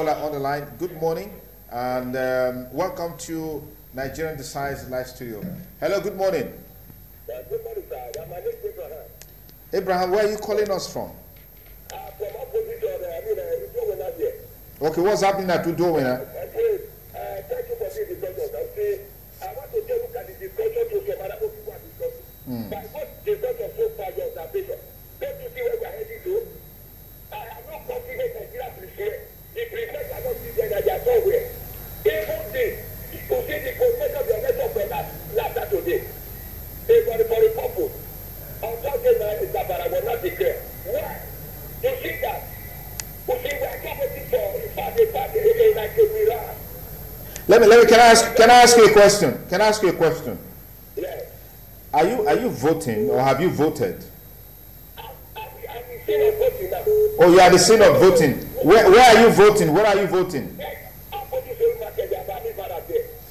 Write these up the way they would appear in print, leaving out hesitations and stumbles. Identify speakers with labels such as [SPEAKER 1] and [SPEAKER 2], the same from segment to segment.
[SPEAKER 1] caller on the line. Good morning, and welcome to Nigerian Decides Live Studio. Hello, good morning.
[SPEAKER 2] Good morning, sir. My name is Abraham.
[SPEAKER 1] Abraham, where are you calling us from?
[SPEAKER 2] From opposite of here.
[SPEAKER 1] Okay, what's happening at Udowena?
[SPEAKER 2] Thank you for this discussion. I want to take a look at the discussion to some other people are discussing. But what discussion so far your observation? Don't you see where we are heading to? I am not confident Nigeria president. The president cannot see them that they are somewhere. Even this, to see the position of the election for last Saturday. For the purpose. On Thursday night, Zabara will not declare. Why? You see that? You see, we are not waiting for party like a mirror.
[SPEAKER 1] Let me. Can I ask you a question? Can I ask you a question?
[SPEAKER 2] Yes.
[SPEAKER 1] Are you voting or have you voted?
[SPEAKER 2] I'm the scene of voting now.
[SPEAKER 1] Oh, you are the scene of voting. Where are you voting? Where are you voting?
[SPEAKER 2] I'm voting for Market.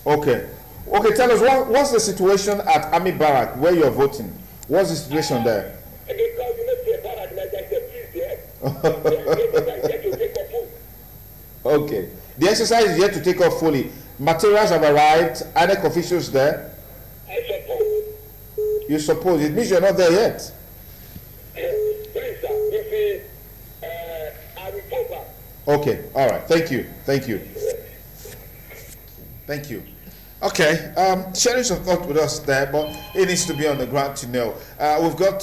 [SPEAKER 1] Okay. Okay, tell us what's the situation at Army Barrack where you're voting? What's the situation there?
[SPEAKER 2] Because you know, the Barrack, like there's a piece there.
[SPEAKER 1] Okay. The exercise is yet to take off fully. Materials have arrived. INEC officials there.
[SPEAKER 2] I suppose.
[SPEAKER 1] You suppose. It means you're not there yet.
[SPEAKER 2] Please, sir. You see, I will go back.
[SPEAKER 1] Okay. All right. Thank you. Thank you. Thank you. Okay. Sharing some thought with us there, but it needs to be on the ground to know. We've got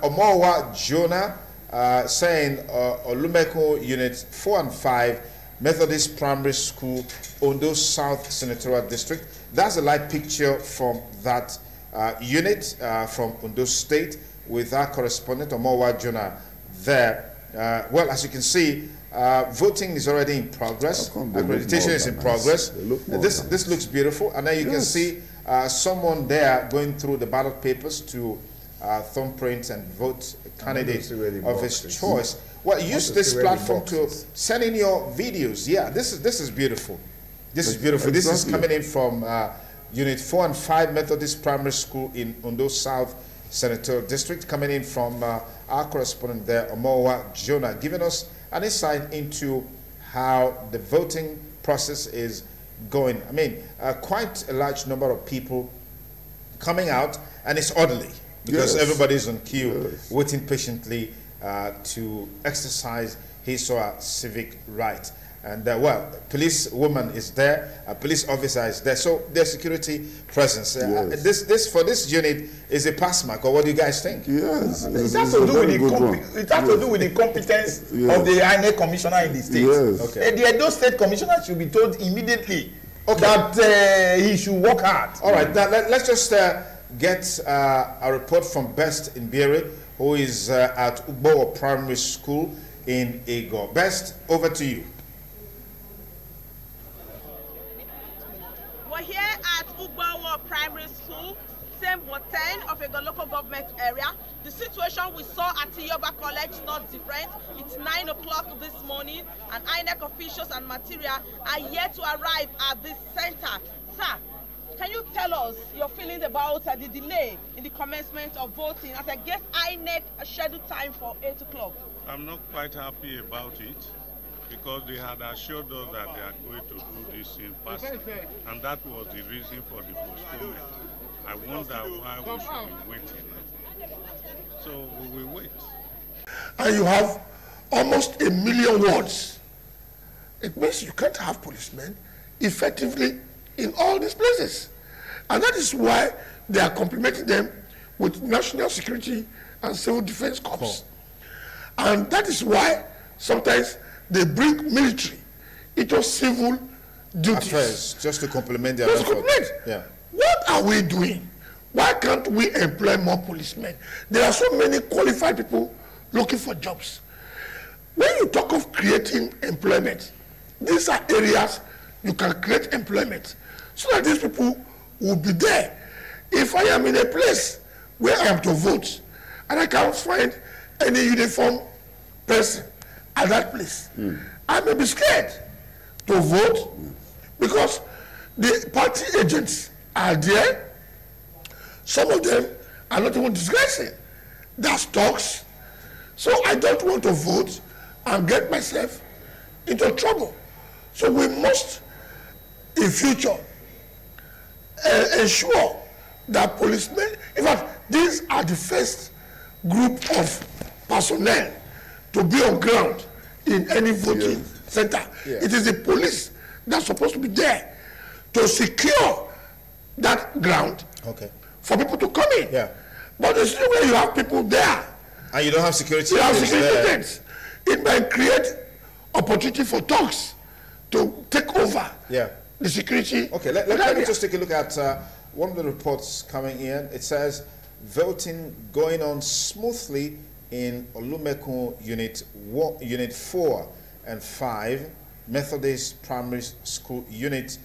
[SPEAKER 1] Omowa Jonah saying Olumeko Unit 4 and 5, Methodist Primary School, Ondo South Senatorial District. That's a live picture from that unit from Ondo State with our correspondent Omowa Jonah there. Well, as you can see, voting is already in progress. Accreditation is in progress. This looks beautiful, and then you can see someone there going through the ballot papers to thumbprint and vote a candidate of his choice. Well, use this platform to send in your videos. Yeah, this is beautiful. This is beautiful. This is coming in from Unit 4 and 5 Methodist Primary School in Ondo South Senatorial District, coming in from our correspondent there, Omowa Jonah, giving us an insight into how the voting process is going. I mean, quite a large number of people coming out, and it's orderly because everybody's on queue, waiting patiently to exercise his or her civic right. And well, police woman is there, a police officer is there, so there's security presence. This for this unit is a pass mark, or what do you guys think?
[SPEAKER 3] Yes,
[SPEAKER 4] it has to do with the competence of the INEC commissioner in the state.
[SPEAKER 1] Okay.
[SPEAKER 4] The Edo State commissioner should be told immediately that he should work hard.
[SPEAKER 1] All right, now let's just get a report from Best in Bere, who is at Ugbowo Primary School in Ego. Best, over to you.
[SPEAKER 5] We're here at Ugbowo Primary School, same Ward 10 of a local government area. The situation we saw at Yoba College is not different. It's 9 o'clock this morning, and INEC officials and material are yet to arrive at this center. Sir, can you tell us your feelings about the delay in the commencement of voting? As I guess INEC scheduled time for 8 o'clock.
[SPEAKER 6] I'm not quite happy about it, because they had assured us that they are going to do this in person, and that was the reason for the postponement. I wonder why we should be waiting. So we will wait.
[SPEAKER 3] And you have almost 1 million wards. It means you can't have policemen effectively in all these places. And that is why they are complementing them with national security and civil defense corps. And that is why sometimes they bring military into civil duties.
[SPEAKER 1] Affairs, just to complement their effort. Yeah.
[SPEAKER 3] What are we doing? Why can't we employ more policemen? There are so many qualified people looking for jobs. When you talk of creating employment, these are areas you can create employment so that these people will be there. If I am in a place where I am to vote and I can't find any uniform person at that place, I may be scared to vote because the party agents are there. Some of them are not even disgracing. That's talks. So I don't want to vote and get myself into trouble. So we must, in future, ensure that policemen, in fact, these are the first group of personnel to be on ground in any voting center. It is the police that's supposed to be there to secure that ground for people to come in. But the same way you have people there,
[SPEAKER 1] and you don't have security.
[SPEAKER 3] You have security agents. It might create opportunity for thugs to take over the security.
[SPEAKER 1] Okay, let me just take a look at one of the reports coming in. It says voting going on smoothly in Olumekun Unit 4 and 5, Methodist Primary School Unit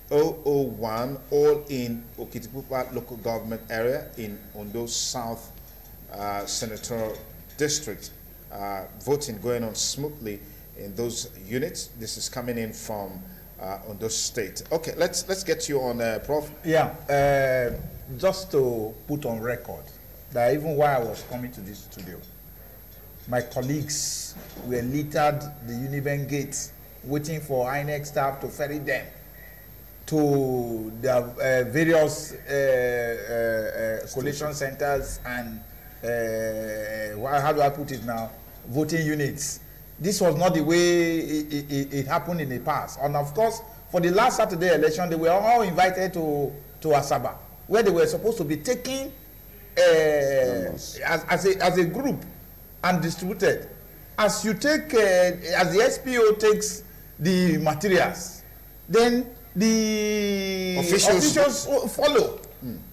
[SPEAKER 1] 001, all in Okitipupa local government area in Ondo South Senatorial District. Voting going on smoothly in those units. This is coming in from Ondo State. Okay, let's get you on, Prof.
[SPEAKER 7] Yeah, just to put on record that even while I was coming to this studio, my colleagues were littered the Univen gates waiting for INEC staff to ferry them to the various collation centers and how do I put it now, voting units. This was not the way it happened in the past. And of course, for the last Saturday election, they were all invited to Asaba, where they were supposed to be taking as a group and distributed. As you take, as the SPO takes the materials, then the officials follow.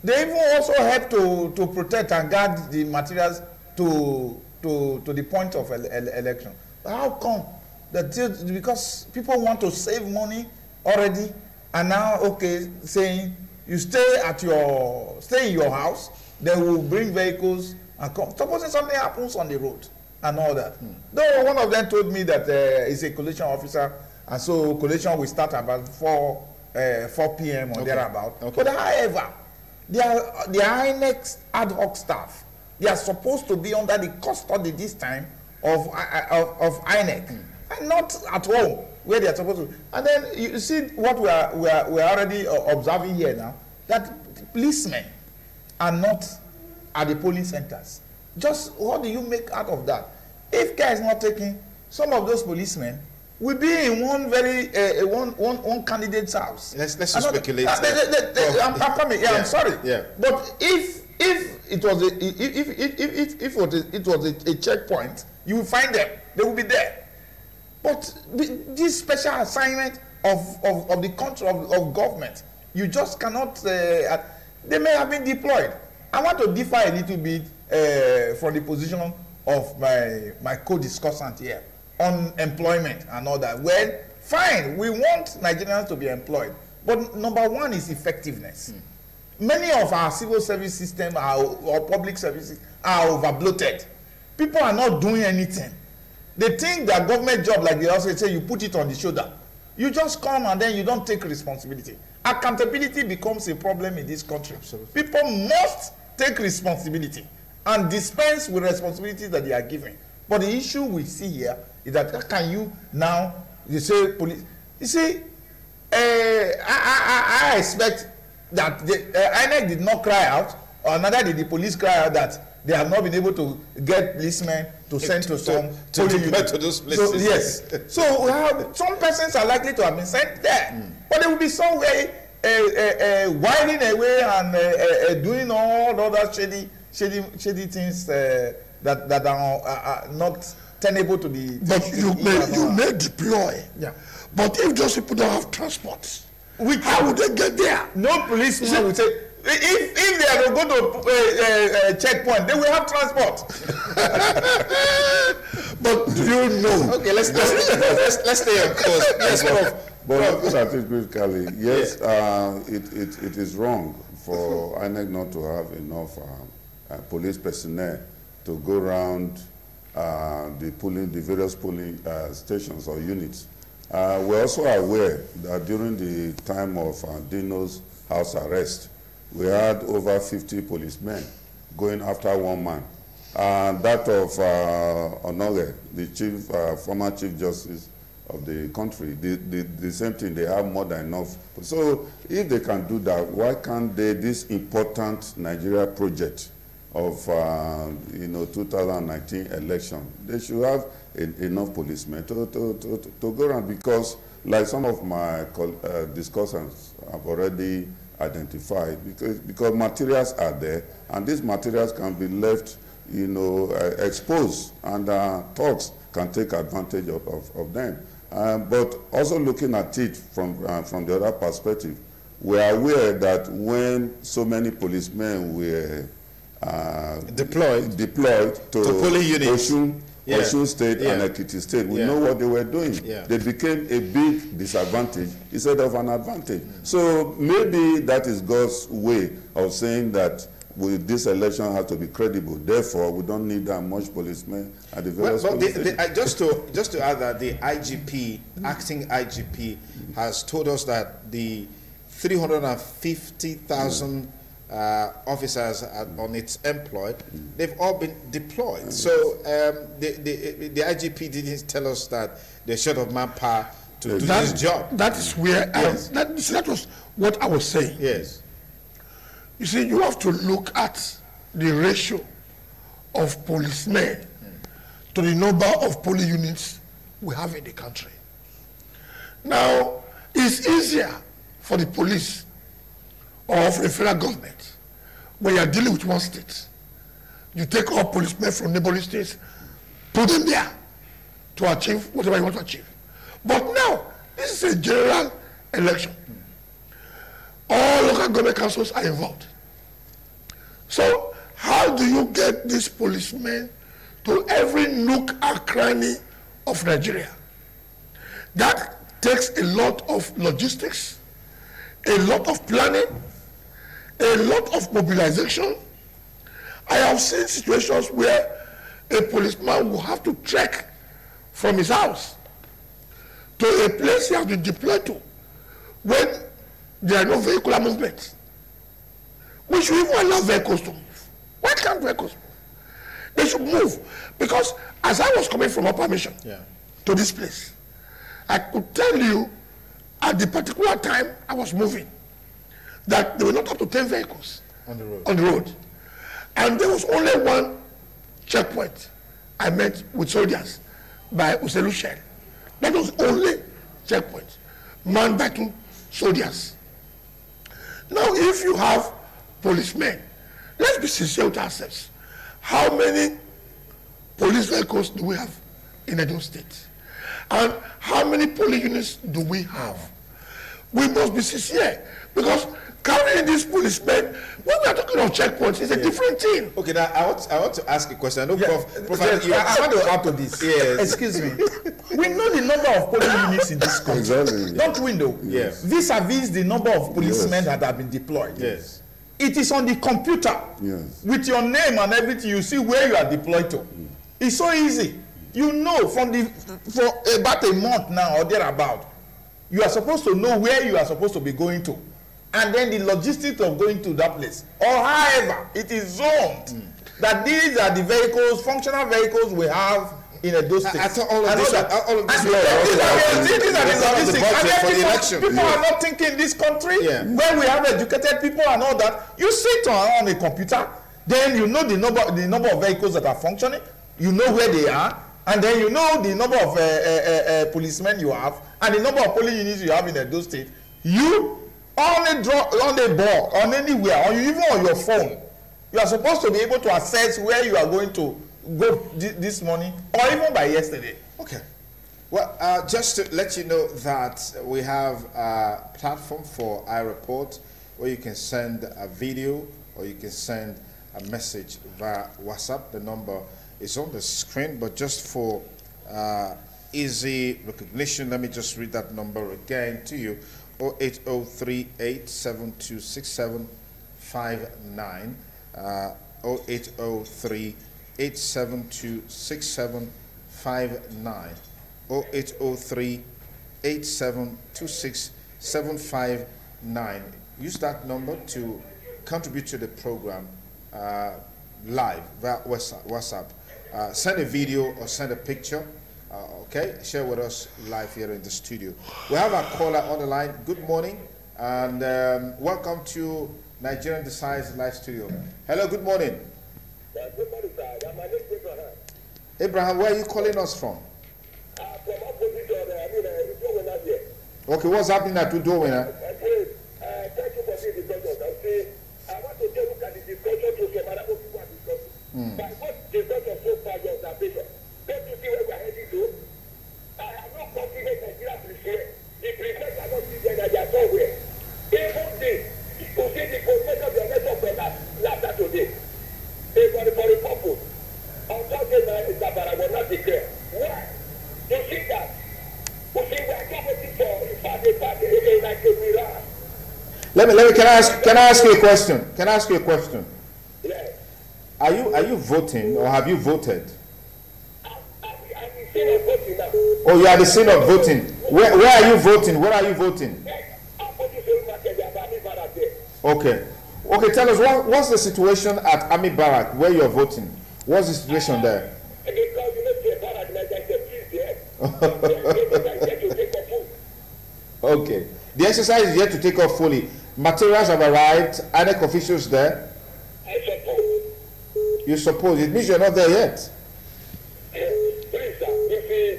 [SPEAKER 7] They even also help to protect and guard the materials to the point of election. How come that? Because people want to save money already, and now saying you stay in your house, they will bring vehicles and come. Supposing something happens on the road and all that. Though one of them told me that he's a collation officer, and so collation will start about 4 p.m. or thereabout. But however, the INEC ad hoc staff, they are supposed to be under the custody this time of INEC, and not at home where they are supposed to. And then you see what we are already observing here now, that policemen are not at the polling centers. Just what do you make out of that? If care is not taken, some of those policemen will be in one very one candidate's house.
[SPEAKER 1] Let's speculate.
[SPEAKER 7] I'm coming. Yeah, I'm sorry.
[SPEAKER 1] Yeah.
[SPEAKER 7] But if it was a checkpoint, you will find them. They will be there. But this special assignment of the control of government, you just cannot. They may have been deployed. I want to differ a little bit from the position of my co-discussant here on employment and all that. Well, fine, we want Nigerians to be employed, but number one is effectiveness. Many of our civil service systems or public services are over-bloated. People are not doing anything. They think that government job, like they also say, you put it on the shoulder. You just come and then you don't take responsibility. Accountability becomes a problem in this country. Absolutely. People must take responsibility and dispense with responsibilities that they are given. But the issue we see here is that how can you now, you say police, you see, I expect that INEC did not cry out, or neither did the police cry out that they have not been able to get policemen to send to some
[SPEAKER 1] to those places.
[SPEAKER 7] So, yes. So some persons are likely to have been sent there, but they will be somewhere whining away and doing all other shady things that are not tenable to the.
[SPEAKER 3] But you may deploy. Yeah. But if those people don't have transport, how would they get there?
[SPEAKER 7] No policeman will say, if they are going to a checkpoint, they will have transport.
[SPEAKER 3] But do you know?
[SPEAKER 1] Okay, let's stay on course. Yes, Prof.
[SPEAKER 8] But looking at it critically, yes, it is wrong for INEC not to have enough police personnel to go around the various polling stations or units. We're also aware that during the time of Dino's house arrest, we had over 50 policemen going after one man. That of Onore, the former Chief Justice of the country. The same thing, they have more than enough. So if they can do that, why can't they, this important Nigeria project of 2019 election, they should have enough policemen to go around, because like some of my discussants have already identified, because materials are there, and these materials can be left exposed, and thugs can take advantage of them. But also looking at it from the other perspective, we are aware that when so many policemen were deployed to
[SPEAKER 1] polling units,
[SPEAKER 8] Osun State and Ekiti State, we know what they were doing. They became a big disadvantage instead of an advantage. So maybe that is God's way of saying that this election has to be credible. Therefore, we don't need that much policemen at the various
[SPEAKER 1] just to add that the IGP, acting IGP, has told us that the 350,000 officers on its employed, they've all been deployed. So the IGP didn't tell us that they're short of manpower to do this job.
[SPEAKER 3] That is where that was what I was saying.
[SPEAKER 1] Yes.
[SPEAKER 3] You see, you have to look at the ratio of policemen to the number of police units we have in the country. Now, it's easier for the police or for the federal government when you are dealing with one state. You take all policemen from neighboring states, put them there to achieve whatever you want to achieve. But now, this is a general election. All local government councils are involved. So how do you get these policemen to every nook and cranny of Nigeria? That takes a lot of logistics, a lot of planning, a lot of mobilization. I have seen situations where a policeman will have to trek from his house to a place he has been deployed to when there are no vehicular movements. We should even allow vehicles to move. Why can't vehicles move? They should move, because as I was coming from Upper Mission to this place, I could tell you at the particular time I was moving that there were not up to 10 vehicles
[SPEAKER 1] on the
[SPEAKER 3] road. And there was only one checkpoint I met with soldiers by Uselu Shell. That was only checkpoint, manned by 2 soldiers. Now, if you have policemen, let's be sincere with ourselves. How many police vehicles do we have in Edo State? And how many police units do we have? We must be sincere, because carrying these policemen, when we are talking of checkpoints, it's a different thing.
[SPEAKER 1] Okay, now I want to ask a question. I know,
[SPEAKER 7] I want to add to this.
[SPEAKER 1] Yes.
[SPEAKER 7] Excuse me. We know the number of police units in this country.
[SPEAKER 8] Exactly.
[SPEAKER 7] Don't we know?
[SPEAKER 1] Yes.
[SPEAKER 7] Vis-a-vis the number of policemen that have been deployed.
[SPEAKER 1] Yes.
[SPEAKER 7] It is on the computer.
[SPEAKER 8] Yes.
[SPEAKER 7] With your name and everything, you see where you are deployed to. It's so easy. You know for about a month now or thereabout, you are supposed to know where you are supposed to be going to. And then the logistics of going to that place. Or however, it is zoned that these are the vehicles, functional vehicles we have in Edo State.
[SPEAKER 1] I thought all of this
[SPEAKER 7] these are the logistics. And people are not thinking in this country where we have educated people and all that. You sit on a computer, then you know the number of vehicles that are functioning, you know where they are, and then you know the number of policemen you have and the number of police units you have in Edo State. You on a board, on anywhere, or even on your phone, you are supposed to be able to assess where you are going to go this morning or even by yesterday.
[SPEAKER 1] Okay. Well, just to let you know that we have a platform for iReport where you can send a video or you can send a message via WhatsApp. The number is on the screen, but just for easy recognition, let me just read that number again to you. 08038726759, 08038726759, 08038726759. Use that number to contribute to the program live via WhatsApp. Send a video or send a picture Okay, share with us live here in the studio. We have a caller on the line. Good morning, and welcome to Nigerian Decides Live Studio. Hello, good morning.
[SPEAKER 2] Good morning, sir. My name is Abraham.
[SPEAKER 1] Abraham, where are you calling us from?
[SPEAKER 2] From opposite of here.
[SPEAKER 1] Okay, what's happening at Udowena?
[SPEAKER 2] Thank you for this discussion. I want to take a look at the discussion to some other people are discussing. But what discussion so far your observation? Don't you see where we are heading to? I am not confident Nigeria prefer. The prefects are not sitting that they are somewhere. Even this, to see the position of the election from last Saturday, for the purpose of Thursday night, Zabara was not declared. Why? You see that? You see, we are not waiting for the party like a mirror.
[SPEAKER 1] Let me. Can I ask you a question? Can I ask you a question?
[SPEAKER 2] Yes.
[SPEAKER 1] Are you voting or have you voted? Oh, you are the scene of voting. Where are you voting? Where are you voting? Okay. Okay, tell us what's the situation at Army Barrack where you're voting? What's the situation there? Okay. The exercise is yet to take off fully. Materials have arrived. INEC officials there?
[SPEAKER 2] I suppose.
[SPEAKER 1] You suppose. It means you're not there yet.
[SPEAKER 2] Please, sir. You see,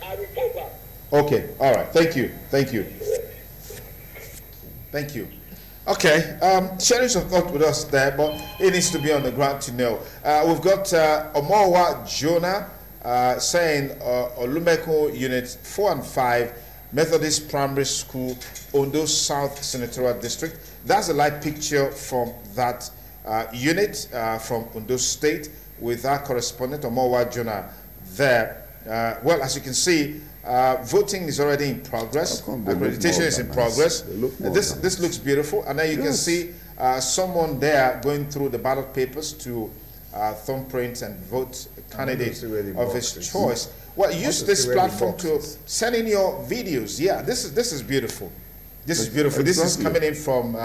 [SPEAKER 2] I will go back.
[SPEAKER 1] Okay. All right. Thank you. Thank you. Thank you. Okay. Sharing some thought with us there, but it needs to be on the ground to know. We've got Omowa Jonah saying Olumeko Units 4 and 5, Methodist Primary School, Ondo South Senatorial District. That's a live picture from that unit from Ondo State with our correspondent Omowa Jonah there. Well, as you can see, voting is already in progress. Accreditation is in progress. This looks beautiful, and then you can see someone there going through the ballot papers to thumbprint and vote a candidate of his choice. Well, use this platform to send in your videos. Yeah, this is beautiful. This is beautiful. This is coming in from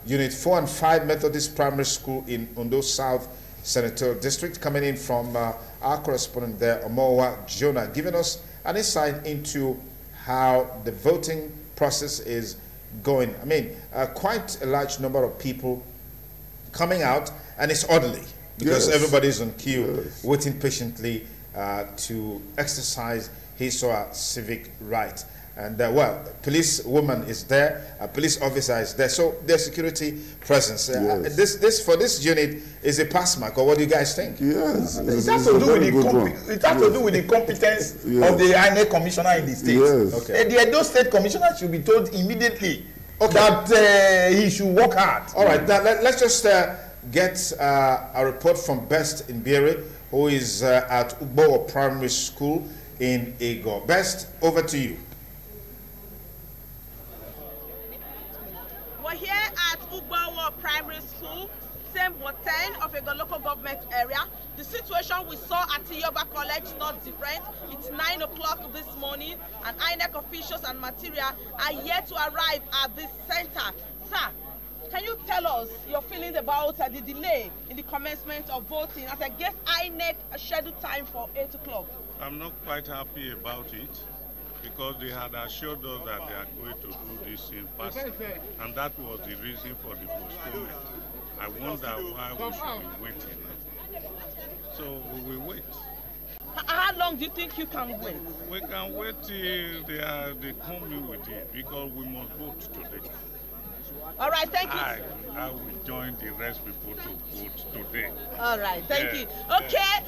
[SPEAKER 1] Unit 4 and 5 Methodist Primary School in Ondo South Senatorial District, coming in from our correspondent there, Omowa Jonah, giving us an insight into how the voting process is going. I mean, quite a large number of people coming out, and it's orderly because everybody's on queue, waiting patiently to exercise his or her civic right. And well, police woman is there, a police officer is there, so there's security presence. This for this unit is a pass mark, or what do you guys think?
[SPEAKER 7] Yes, it has to do with the competence of the INEC commissioner in the state. Okay. The Edo State commissioner should be told immediately that he should work hard.
[SPEAKER 1] All right, now let's just get a report from Best in Bere, who is at Ugbo Primary School in Ego. Best, over to you.
[SPEAKER 5] We're here at Ugbo Primary School, same Ward 10 of a local government area. The situation we saw at Yoba College is not different. It's 9 o'clock this morning, and INEC officials and material are yet to arrive at this center. Sir, can you tell us your feelings about the delay in the commencement of voting? As I guess INEC scheduled time for 8 o'clock.
[SPEAKER 6] I'm not quite happy about it, because they had assured us that they are going to do this in person, and that was the reason for the postponement. I wonder why we should be waiting. So we will wait.
[SPEAKER 5] How long do you think you can wait?
[SPEAKER 6] We can wait till they come in with it, because we must vote today.
[SPEAKER 5] All right, thank you.
[SPEAKER 6] I will join the rest people to vote today.
[SPEAKER 5] All right, thank you. Okay,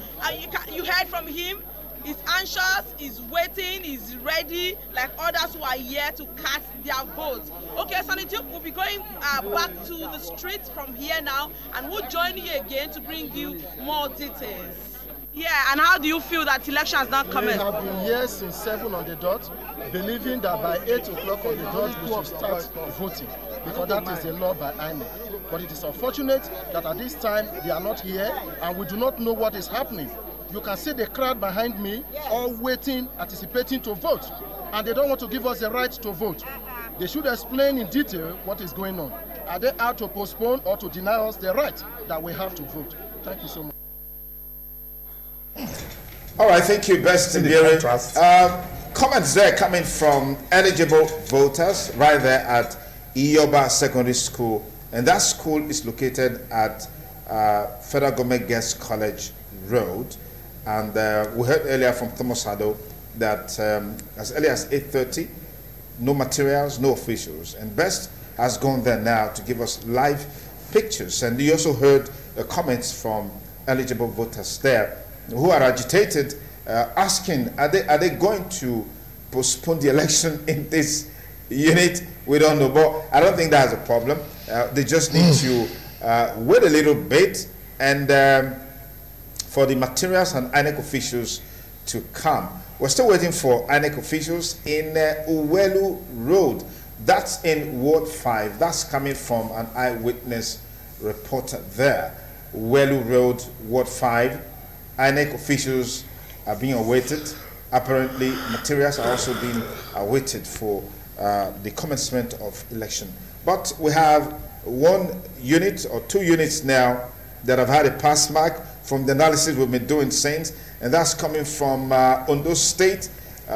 [SPEAKER 5] you heard from him. He's anxious, he's waiting, he's ready, like others who are here to cast their votes. Okay, Sonny Duke will be going back to the streets from here now, and we'll join you again to bring you more details. Yeah, and how do you feel that election has not come in?
[SPEAKER 9] We have been here since 7 on the dot, believing that by 8 o'clock on the dot we should start voting, because that is a law by INEC. But it is unfortunate that at this time they are not here, and we do not know what is happening. You can see the crowd behind me, all waiting, anticipating to vote. And they don't want to give us the right to vote. They should explain in detail what is going on. Are they out to postpone or to deny us the right that we have to vote? Thank you so much.
[SPEAKER 1] All right, thank you, Best Mbiri. Comments there coming from eligible voters right there at Iyoba Secondary School, and that school is located at Federal Government Girls College Road. And we heard earlier from Thomas Hado that as early as 8:30, no materials, no officials. And Best has gone there now to give us live pictures. And you also heard comments from eligible voters there who are agitated, asking, are they going to postpone the election in this unit? We don't know, but I don't think that's a problem. They just need to wait a little bit and for the materials and INEC officials to come. We're still waiting for INEC officials in Uwelu Road. That's in Ward 5. That's coming from an eyewitness reporter there. Uwelu Road, Ward 5. INEC officials are being awaited. Apparently, materials are also being awaited for the commencement of election. But we have one unit or two units now that have had a pass mark from the analysis we've been doing since, and that's coming from Ondo State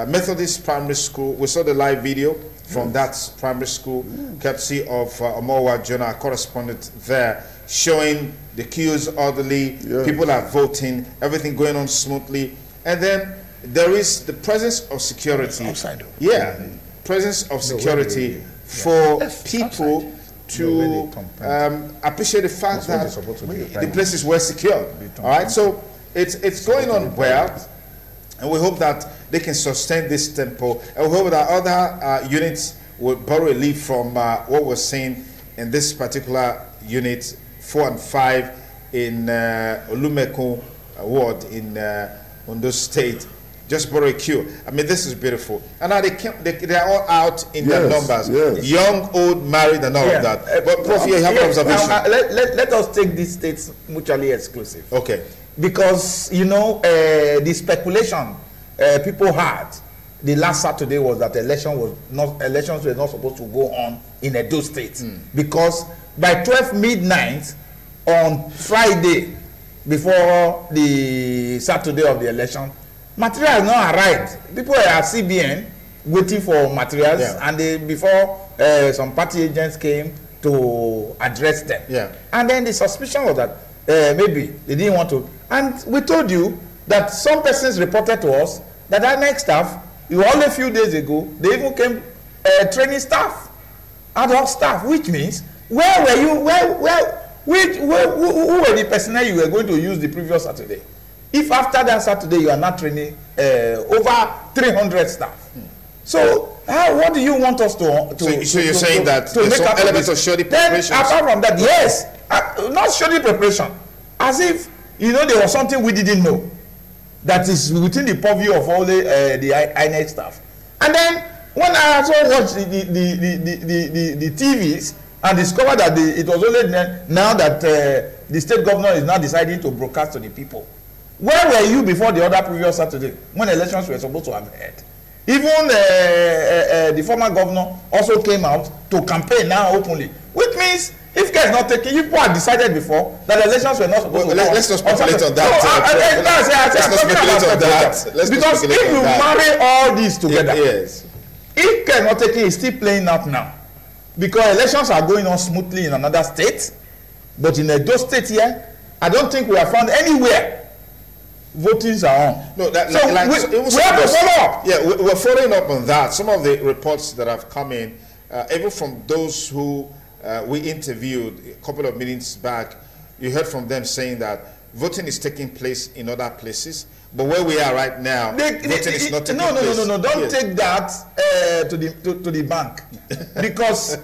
[SPEAKER 1] Methodist Primary School. We saw the live video from that primary school, courtesy of Omowa Jonah, correspondent there, showing the queues orderly, people are voting, everything going on smoothly. And then there is the presence of security. Presence of security for people to appreciate the fact that the places were secure. All right, so it's going on well, and we hope that they can sustain this tempo, and we hope that other units will borrow a lead from what we're seeing in this particular unit 4 and 5 in Olumekun ward in Ondo State. Just borrow a queue. I mean, this is beautiful. And now they are all out in their numbers. Young, old, married, and all of that. But Prof, you have an observation.
[SPEAKER 7] Now, let us take these states mutually exclusive.
[SPEAKER 1] Okay.
[SPEAKER 7] Because, you know, the speculation people had the last Saturday was that elections were not supposed to go on in Edo State. Because by 12 midnight on Friday, before the Saturday of the election, material has not arrived. People are at CBN waiting for materials, and before some party agents came to address them. And then the suspicion was that maybe they didn't want to. And we told you that some persons reported to us that our next staff, only a few days ago, they even came training staff, ad hoc staff, which means, where were you? Who were the personnel you were going to use the previous Saturday? If after that Saturday you are not training over 300 staff. So what do you want us to
[SPEAKER 1] so you're saying that there's some elements of shoddy preparation?
[SPEAKER 7] Apart from that, yes, not shoddy preparation. As if, you know, there was something we didn't know that is within the purview of all the INEC staff. And then when I also watched the TVs and discovered that it was only now that the state governor is now deciding to broadcast to the people. Where were you before the other previous Saturday when elections were supposed to have held? Even the former governor also came out to campaign now openly, which means if care is not taken, people had decided before that elections were not supposed to go on.
[SPEAKER 1] Let's not speculate on that. Let's not speculate on that.
[SPEAKER 7] Because if you marry all these together, if care is not taken, it's still playing out now. Because elections are going on smoothly in another state, but in Edo State here, I don't think we have found anywhere votings are on.
[SPEAKER 1] No,
[SPEAKER 7] we have to follow up.
[SPEAKER 1] Yeah, we're following up on that. Some of the reports that have come in, even from those who we interviewed a couple of minutes back, you heard from them saying that voting is taking place in other places, but where we are right now, voting is not taking place.
[SPEAKER 7] No. Don't take that to the bank because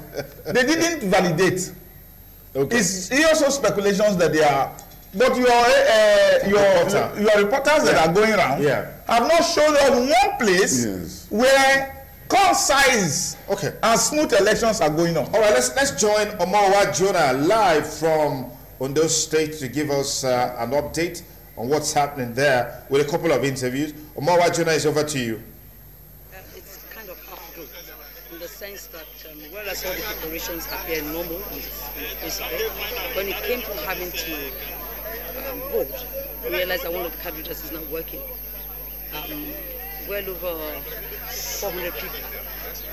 [SPEAKER 7] they didn't validate.
[SPEAKER 1] Okay.
[SPEAKER 7] It's also speculations that they are. But your reporters that are going around have not shown us one place where concise and smooth elections are going on.
[SPEAKER 1] All right, let's join Omowa Jonah live from Ondo State to give us an update on what's happening there with a couple of interviews. Omowa Jonah, is over to you.
[SPEAKER 10] It's kind of half-truth in the sense that whereas all the preparations appear normal in principle, when it came to having to vote, we realized that one of the candidates is not working. well over 400 people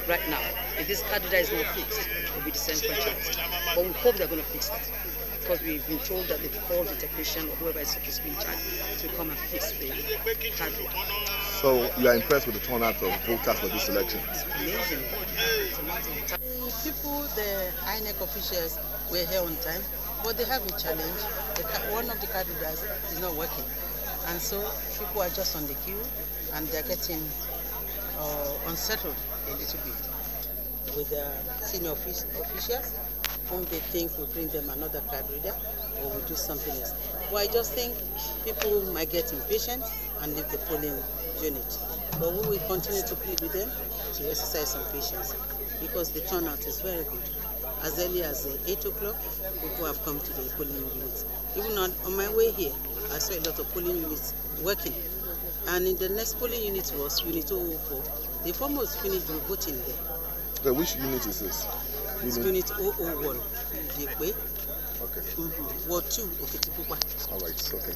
[SPEAKER 10] right now. If this card reader is not fixed, it will be disenfranchised. But we hope they're going to fix that, because we've been told that they've called the technician or whoever is supposed to be in charge to come and fix the card reader.
[SPEAKER 11] So you are impressed with the turnout of voters for this election?
[SPEAKER 10] It's amazing. It's amazing.
[SPEAKER 12] The people, the INEC officials were here on time, but they have a challenge. One of the card readers is not working. And so people are just on the queue and they're getting unsettled a little bit with the senior officials whom they think will bring them another card reader or will do something else. Well, I just think people might get impatient and leave the polling unit. But we will continue to plead with them to exercise some patience, because the turnout is very good. As early as 8 o'clock, people have come to the polling units. Even on my way here, I saw a lot of polling units working. And in the next polling unit was Unit 004. They've almost finished the voting there.
[SPEAKER 11] So which unit is this?
[SPEAKER 12] It's Unit 001. Okay. Ward 2,
[SPEAKER 11] All right, okay.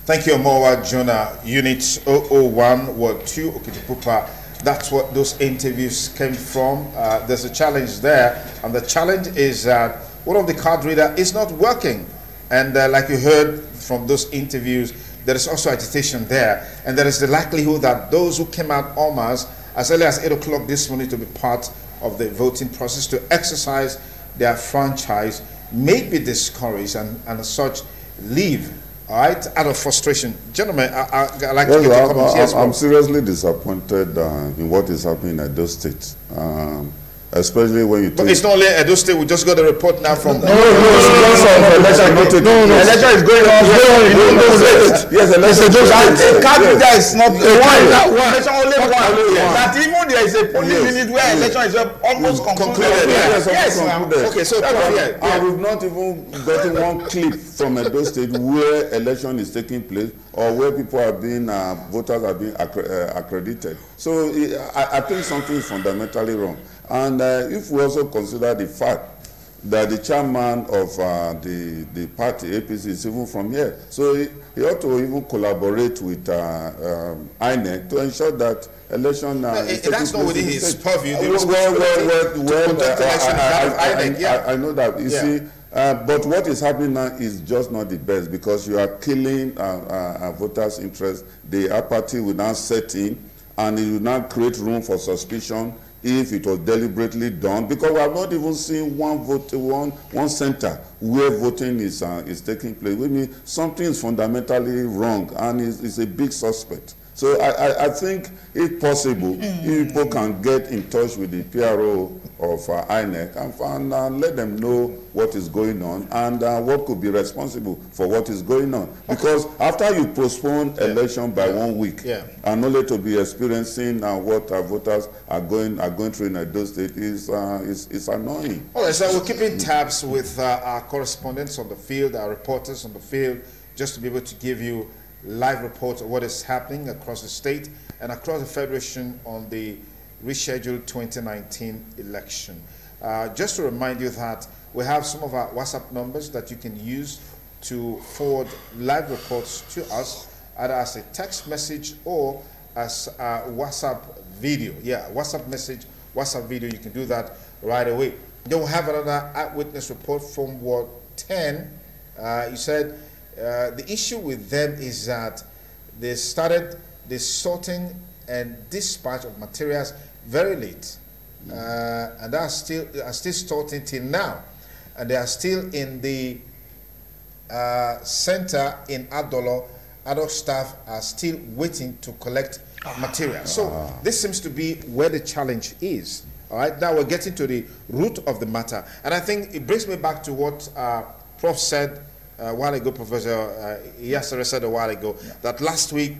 [SPEAKER 1] Thank you, Omowa Jonah. Unit 001, Ward 2, Okitipupa. That's what those interviews came from. There's a challenge there, and the challenge is that one of the card reader is not working. And like you heard from those interviews, there is also agitation there. And there is the likelihood that those who came out almost as early as 8 o'clock this morning to be part of the voting process, to exercise their franchise, may be discouraged and as such leave, all right, out of frustration. Gentlemen, I'd like to get your comments. Yes,
[SPEAKER 8] I'm seriously disappointed in what is happening at those states. Especially when you.
[SPEAKER 1] But it's not only Edo State. We just got a report now from.
[SPEAKER 8] No. Election is going on. Yes, election.
[SPEAKER 7] Card reader is not one. Election only one. That even there is a polling unit where election is almost concluded.
[SPEAKER 8] Yes.
[SPEAKER 1] Okay, so
[SPEAKER 8] we've not even gotten one clip from Edo State where election is taking place or where people are being voters are being accredited. So I think something is fundamentally wrong. And if we also consider the fact that the chairman of the party, APC, is even from here, so he ought to even collaborate with INEC to ensure that election is taking
[SPEAKER 1] that's not within his purview.
[SPEAKER 8] I know that. You see, but what is happening now is just not the best, because you are killing voters' interest. The apathy will now set in, and it will now create room for suspicion if it was deliberately done, because we have not even seen one center where voting is taking place. We mean something is fundamentally wrong, and it's a big suspect. So I think, if possible, if people can get in touch with the PRO of INEC and let them know what is going on and what could be responsible for what is going on. Because after you postpone election by 1 week, and only to be experiencing what voters are going through in Edo State is annoying.
[SPEAKER 1] All right, so we're keeping tabs with our correspondents on the field, our reporters on the field, just to be able to give you live reports of what is happening across the state and across the Federation on the rescheduled 2019 election. Just to remind you that we have some of our WhatsApp numbers that you can use to forward live reports to us, either as a text message or as a WhatsApp video. Yeah, WhatsApp message, WhatsApp video, you can do that right away. Then we'll have another eyewitness report from Ward 10. You said the issue with them is that they started the sorting and dispatch of materials very late, and are still sorting till now, and they are still in the center in Adolo. Adult staff are still waiting to collect materials. So this seems to be where the challenge is. All right, now we're getting to the root of the matter, and I think it brings me back to what Prof said a while ago, Professor Yasser said a while ago, that last week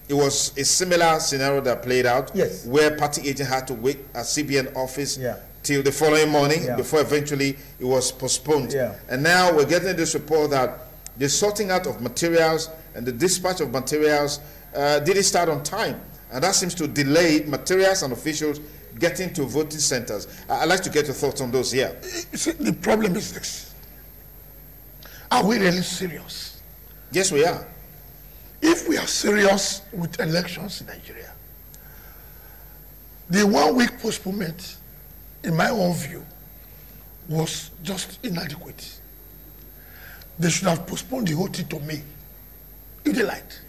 [SPEAKER 1] it was a similar scenario that played out, where party agent had to wait at CBN office till the following morning before eventually it was postponed. And now we're getting this report that the sorting out of materials and the dispatch of materials didn't start on time, and that seems to delay materials and officials getting to voting centers. I'd like to get your thoughts on those here.
[SPEAKER 3] You see, the problem is this. Are we really serious?
[SPEAKER 1] Yes, we are.
[SPEAKER 3] if we are serious with elections in Nigeria, the 1 week postponement, in my own view, was just inadequate. They should have postponed the whole thing to May, if they liked.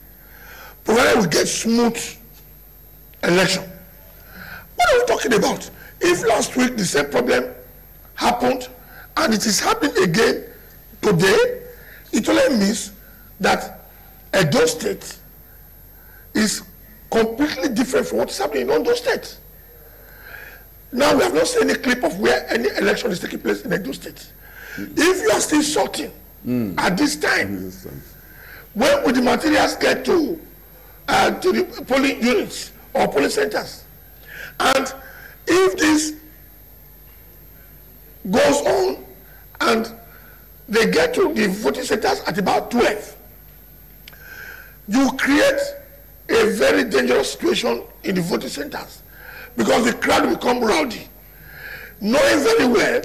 [SPEAKER 3] Provided we get smooth election. What are we talking about? If last week the same problem happened and it is happening again today, it only means that Edo State is completely different from what is happening in Ondo State. Now we have not seen any clip of where any election is taking place in Edo State. If you are still sorting at this time, when will the materials get to the polling units or polling centers? And if this goes on and they get to the voting centers at about 12, you create a very dangerous situation in the voting centers because the crowd will become rowdy, knowing very well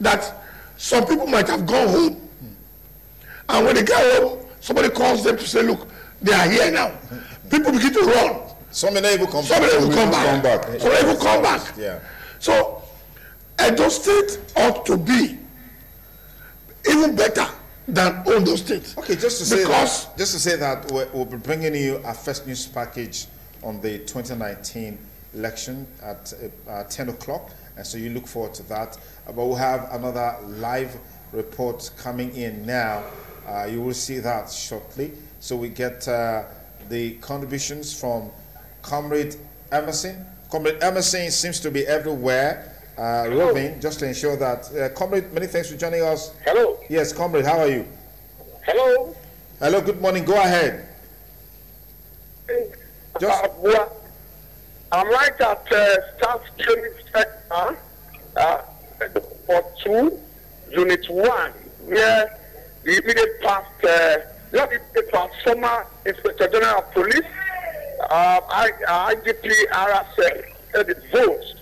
[SPEAKER 3] that some people might have gone home, and when they get home, somebody calls them to say, look, they are here now. People begin to run.
[SPEAKER 1] Some may even come back.
[SPEAKER 3] Some may even come back. Some may even come back.
[SPEAKER 1] Yeah.
[SPEAKER 3] So, Edo State ought to be even better than Ondo State.
[SPEAKER 1] Okay, just to say that we'll be bringing you our first news package on the 2019 election at 10 o'clock, and so you look forward to that. But we'll have another live report coming in now. You will see that shortly. So we get the contributions from Comrade Emerson. Comrade Emerson seems to be everywhere, roving, just to ensure that. Comrade, many thanks for joining us.
[SPEAKER 2] Hello.
[SPEAKER 1] Yes, Comrade, how are you?
[SPEAKER 2] Hello.
[SPEAKER 1] Hello, good morning. Go ahead.
[SPEAKER 2] I'm right at Staff Training Center for 2, Unit 1, where the immediate past, former Inspector General of Police, IGP RSL, said it votes.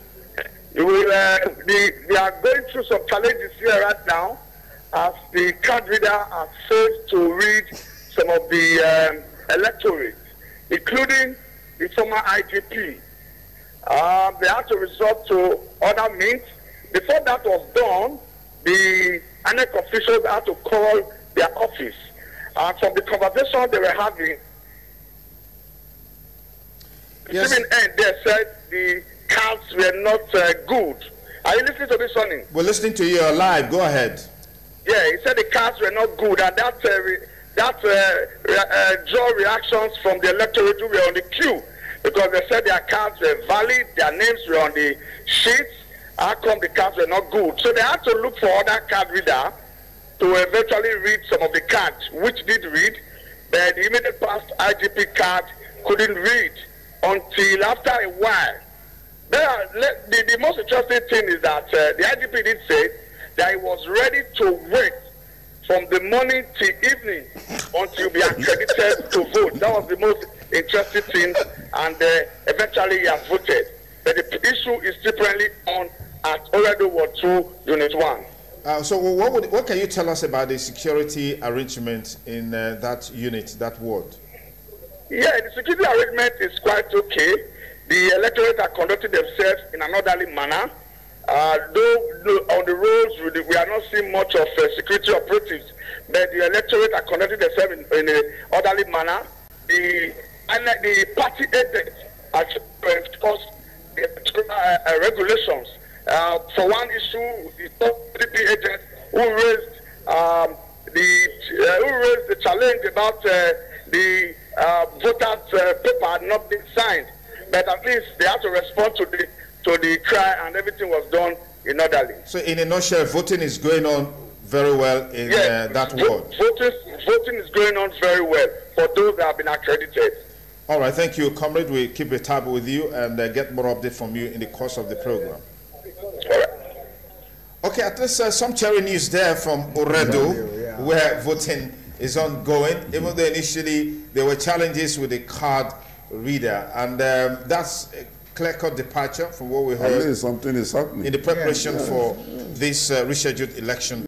[SPEAKER 2] They are going through some challenges here right now as the card reader has failed to read some of the electorate, including the former IGP. They had to resort to other means. Before that was done, the INEC officials had to call their office. And from the conversation they were having,
[SPEAKER 1] yes.
[SPEAKER 2] Stephen N. there said the cards were not good. Are you listening to this, Sonny?
[SPEAKER 1] We're listening to you live. Go ahead.
[SPEAKER 2] Yeah, he said the cards were not good, and that draw reactions from the electorate who were on the queue, because they said their cards were valid, their names were on the sheets. How come the cards were not good? So they had to look for other card reader to eventually read some of the cards, which did read, but the immediate past IGP card couldn't read until after a while. The most interesting thing is that the IGP did say that he was ready to wait from the morning till evening until be accredited to vote. That was the most interesting thing, and eventually he has voted. But the issue is still currently on at Oredo Ward 2, Unit 1.
[SPEAKER 1] So what can you tell us about the security arrangement in that unit, that ward?
[SPEAKER 2] Yeah, the security arrangement is quite okay. The electorate are conducting themselves in an orderly manner. Though on the roads we are not seeing much of security operatives, but the electorate are conducting themselves in an orderly manner. The party agents are enforced the regulations. For one issue, the top PDP agent who raised the challenge about the voters' paper not being signed, but at least they have to respond to the cry, and everything was done in orderly.
[SPEAKER 1] So, in a nutshell, voting is going on very well in that ward.
[SPEAKER 2] Voting is going on very well for those that have been accredited.
[SPEAKER 1] All right, thank you, Comrade. We'll keep a tab with you and get more updates from you in the course of the program. Okay, at least some cherry news there from Oredo, where voting is ongoing, even though initially there were challenges with the card reader, and that's a clear-cut departure from what we heard.
[SPEAKER 8] At least something is happening
[SPEAKER 1] in the preparation for this rescheduled election.